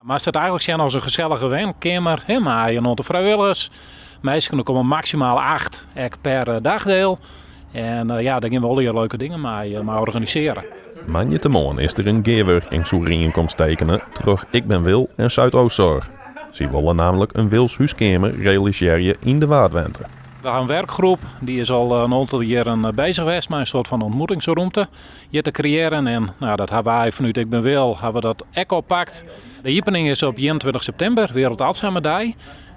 Maar het staat eigenlijk zijn als een gezellige werkkamer, maar je de vrijwilligers. Meestal komen maximaal 8 per dagdeel. En daar gaan we al die leuke dingen mee organiseren. Maandag is er een geerwerkingsovereenkomst tekenen terug Ik Ben Wil en Zuidoostzorg. Ze willen namelijk een Wils huiskamer realiseren in de Waardwente. We hebben een werkgroep, die is al een aantal jaren bezig geweest met een soort van ontmoetingsruimte hier te creëren. En dat hebben wij vanuit Ik Ben Wil hebben we dat ook oppakt. De opening is op 21 september, Wereld Alzheimerdag.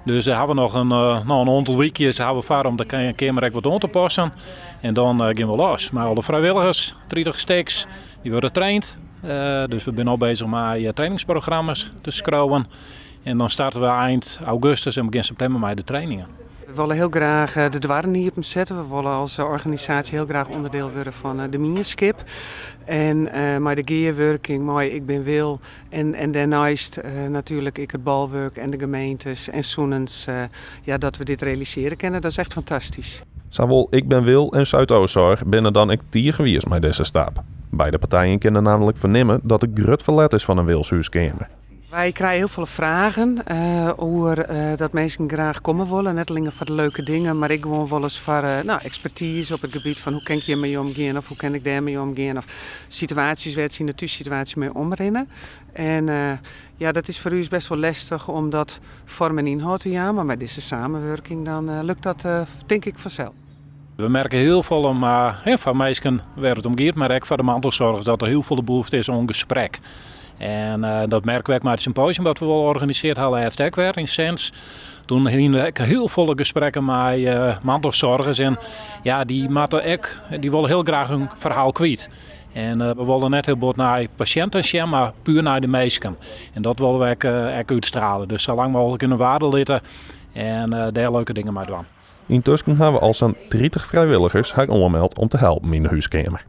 Dus we hebben nog een aantal weekjes om de kamer wat aan te passen. En dan gaan we los. Maar alle vrijwilligers, 30 stuks, die worden getraind. Dus we zijn al bezig met trainingsprogramma's te scrouwen. En dan starten we eind augustus en begin september met de trainingen. We willen heel graag de dwarren hier op zetten. We willen als organisatie heel graag onderdeel worden van de Mineskip. En met de gearworking, met Ik Ben Wil. En daarnaast natuurlijk ik het balwerk en de gemeentes en Soenens. Dat we dit realiseren kunnen, dat is echt fantastisch. Zowel Ik Ben Wil en Zuidoostzorg binnen dan ik tier geweest met deze stap. Beide partijen kunnen namelijk vernemen dat er grut verlet is van een Wils huiskamer. Wij krijgen heel veel vragen over dat mensen graag komen willen. Net alleen voor de leuke dingen, maar ik wil wel eens voor expertise op het gebied van hoe kan ik hiermee omgaan of hoe kan ik daarmee omgaan. Of situaties waar ze in de thuissituatie mee omrennen. En dat is voor u best wel lastig om dat vorm en inhoud te gaan. Maar met deze samenwerking dan lukt dat denk ik vanzelf. We merken heel veel van mensen waar het om gaat, maar ook voor de mantelzorgers dat er heel veel behoefte is aan gesprek. En dat merken we ook met het symposium dat we wel georganiseerd hadden, heeft ook weer in Sens. Toen hadden we heel volle gesprekken met mantelzorgers en die willen heel graag hun verhaal kwijt. En we willen net heel veel naar patiënten zien, maar puur naar de mensen. En dat willen we ook uitstralen. Dus zo lang mogelijk in de waarde litten en daar leuke dingen mee doen. Intussen hebben we al zo'n 30 vrijwilligers aangemeld om te helpen in de huiskamer.